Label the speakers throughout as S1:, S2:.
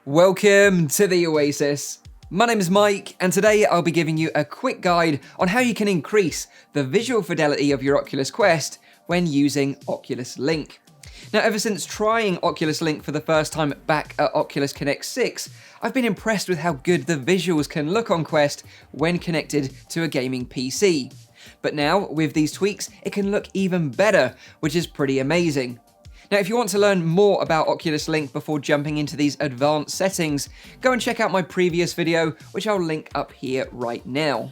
S1: Welcome to the Oasis. My name is Mike, and today I'll be giving you a quick guide on how you can increase the visual fidelity of your Oculus Quest when using Oculus Link. Now, ever since trying Oculus Link for the first time back at Oculus Connect 6, I've been impressed with how good the visuals can look on Quest when connected to a gaming PC. But now, with these tweaks, it can look even better, which is pretty amazing. Now, if you want to learn more about Oculus Link before jumping into these advanced settings, go and check out my previous video, which I'll link up here right now.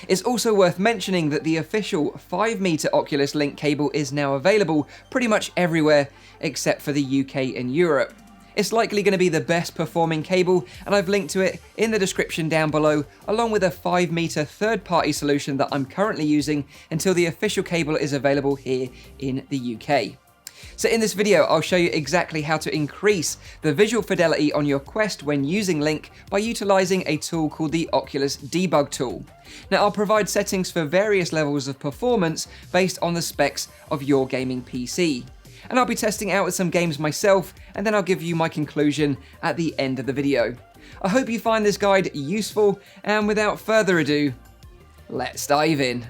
S1: It's also worth mentioning that the official 5-meter Oculus Link cable is now available pretty much everywhere except for the UK and Europe. It's likely going to be the best performing cable, and I've linked to it in the description down below, along with a 5-meter third-party solution that I'm currently using until the official cable is available here in the UK. So in this video, I'll show you exactly how to increase the visual fidelity on your Quest when using Link by utilizing a tool called the Oculus Debug tool. Now, I'll provide settings for various levels of performance based on the specs of your gaming PC. And I'll be testing out with some games myself, and then I'll give you my conclusion at the end of the video. I hope you find this guide useful, and without further ado, let's dive in.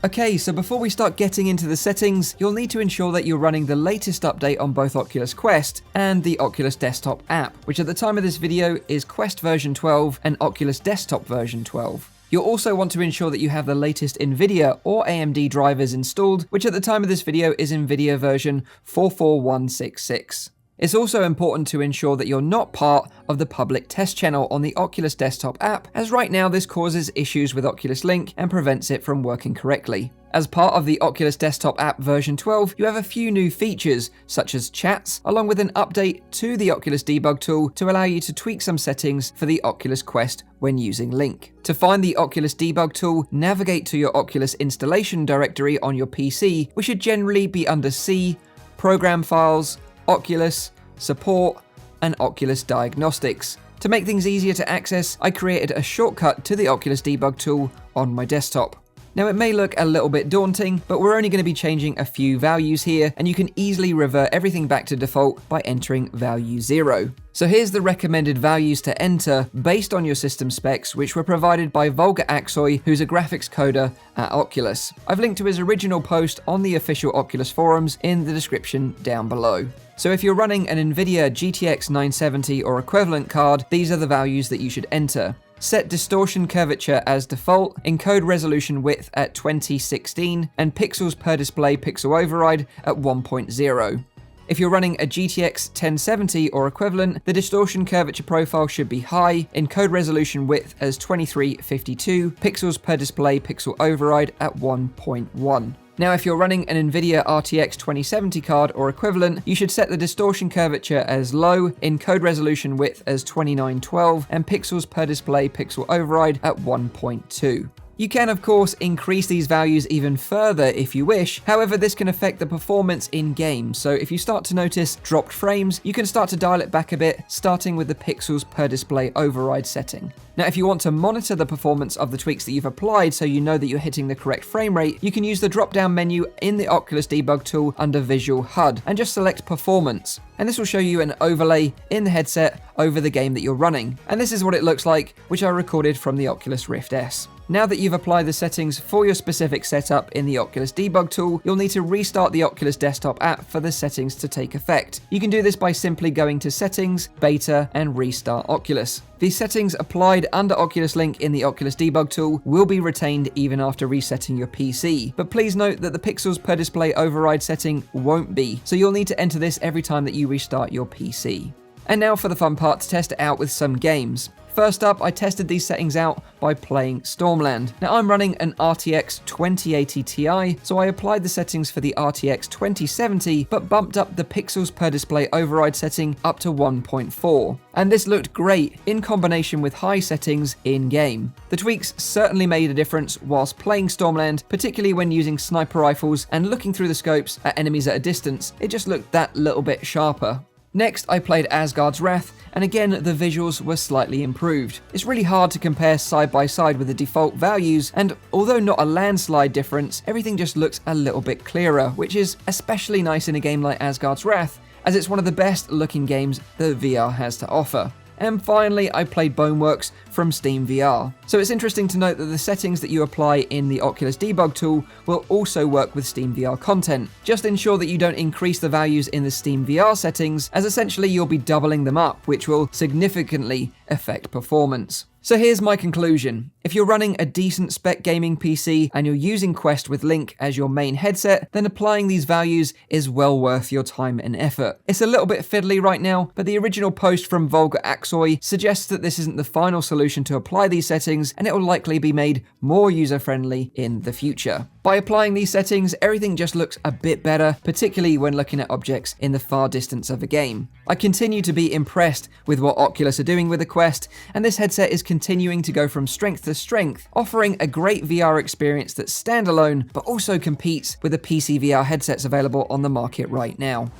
S1: Okay, so before we start getting into the settings, you'll need to ensure that you're running the latest update on both Oculus Quest and the Oculus Desktop app, which at the time of this video is Quest version 12 and Oculus Desktop version 12. You'll also want to ensure that you have the latest NVIDIA or AMD drivers installed, which at the time of this video is NVIDIA version 44166. It's also important to ensure that you're not part of the public test channel on the Oculus Desktop app, as right now this causes issues with Oculus Link and prevents it from working correctly. As part of the Oculus Desktop app version 12, you have a few new features, such as chats, along with an update to the Oculus Debug tool to allow you to tweak some settings for the Oculus Quest when using Link. To find the Oculus Debug tool, navigate to your Oculus installation directory on your PC, which should generally be under C, Program Files, Oculus, Support, and Oculus Diagnostics. To make things easier to access, I created a shortcut to the Oculus Debug tool on my desktop. Now, it may look a little bit daunting, but we're only going to be changing a few values here, and you can easily revert everything back to default by entering value 0. So here's the recommended values to enter based on your system specs, which were provided by Volga Aksoy, who's a graphics coder at Oculus. I've linked to his original post on the official Oculus Forums in the description down below. So if you're running an NVIDIA GTX 970 or equivalent card, these are the values that you should enter. Set distortion curvature as default, encode resolution width at 2016, and pixels per display pixel override at 1.0. If you're running a GTX 1070 or equivalent, the distortion curvature profile should be high, encode resolution width as 2352, pixels per display pixel override at 1.1. Now, if you're running an NVIDIA RTX 2070 card or equivalent, you should set the distortion curvature as low, encode resolution width as 2912, and pixels per display pixel override at 1.2. You can, of course, increase these values even further if you wish. However, this can affect the performance in-game. So if you start to notice dropped frames, you can start to dial it back a bit, starting with the pixels per display override setting. Now, if you want to monitor the performance of the tweaks that you've applied so you know that you're hitting the correct frame rate, you can use the drop-down menu in the Oculus Debug tool under Visual HUD and just select Performance. And this will show you an overlay in the headset over the game that you're running. And this is what it looks like, which I recorded from the Oculus Rift S. Now that you've applied the settings for your specific setup in the Oculus Debug tool, you'll need to restart the Oculus Desktop app for the settings to take effect. You can do this by simply going to Settings, Beta, and Restart Oculus. The settings applied under Oculus Link in the Oculus Debug tool will be retained even after resetting your PC, but please note that the pixels per display override setting won't be, so you'll need to enter this every time that you restart your PC. And now for the fun part, to test it out with some games. First up, I tested these settings out by playing Stormland. Now, I'm running an RTX 2080 Ti, so I applied the settings for the RTX 2070, but bumped up the pixels per display override setting up to 1.4. And this looked great in combination with high settings in-game. The tweaks certainly made a difference whilst playing Stormland, particularly when using sniper rifles and looking through the scopes at enemies at a distance. It just looked that little bit sharper. Next, I played Asgard's Wrath, and again, the visuals were slightly improved. It's really hard to compare side by side with the default values, and although not a landslide difference, everything just looks a little bit clearer, which is especially nice in a game like Asgard's Wrath, as it's one of the best looking games that VR has to offer. And finally, I played Boneworks from Steam VR. So it's interesting to note that the settings that you apply in the Oculus Debug tool will also work with Steam VR content. Just ensure that you don't increase the values in the Steam VR settings, as essentially you'll be doubling them up, which will significantly affect performance. So here's my conclusion. If you're running a decent spec gaming PC and you're using Quest with Link as your main headset, then applying these values is well worth your time and effort. It's a little bit fiddly right now, but the original post from Volga Aksoy suggests that this isn't the final solution to apply these settings, and it will likely be made more user-friendly in the future. By applying these settings, everything just looks a bit better, particularly when looking at objects in the far distance of a game. I continue to be impressed with what Oculus are doing with the Quest, and this headset is continuing to go from strength to strength, offering a great VR experience that's standalone, but also competes with the PC VR headsets available on the market right now.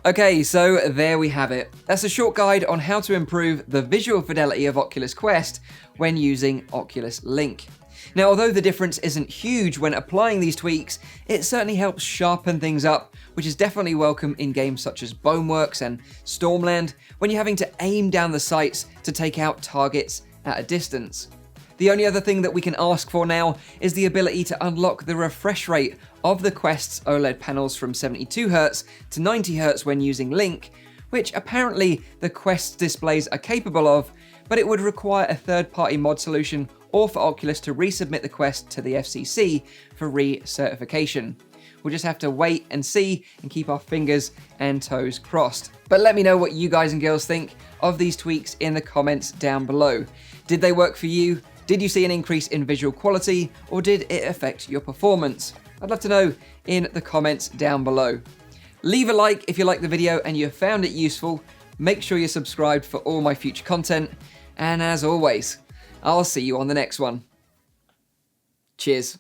S1: Okay, so there we have it. That's a short guide on how to improve the visual fidelity of Oculus Quest when using Oculus Link. Now, although the difference isn't huge when applying these tweaks, it certainly helps sharpen things up, which is definitely welcome in games such as Boneworks and Stormland, when you're having to aim down the sights to take out targets at a distance. The only other thing that we can ask for now is the ability to unlock the refresh rate of the Quest's OLED panels from 72Hz to 90Hz when using Link, which apparently the Quest displays are capable of, but it would require a third-party mod solution or for Oculus to resubmit the Quest to the FCC for re-certification. We'll just have to wait and see and keep our fingers and toes crossed. But let me know what you guys and girls think of these tweaks in the comments down below. Did they work for you? Did you see an increase in visual quality, or did it affect your performance? I'd love to know in the comments down below. Leave a like if you liked the video and you found it useful. Make sure you're subscribed for all my future content. And as always, I'll see you on the next one. Cheers.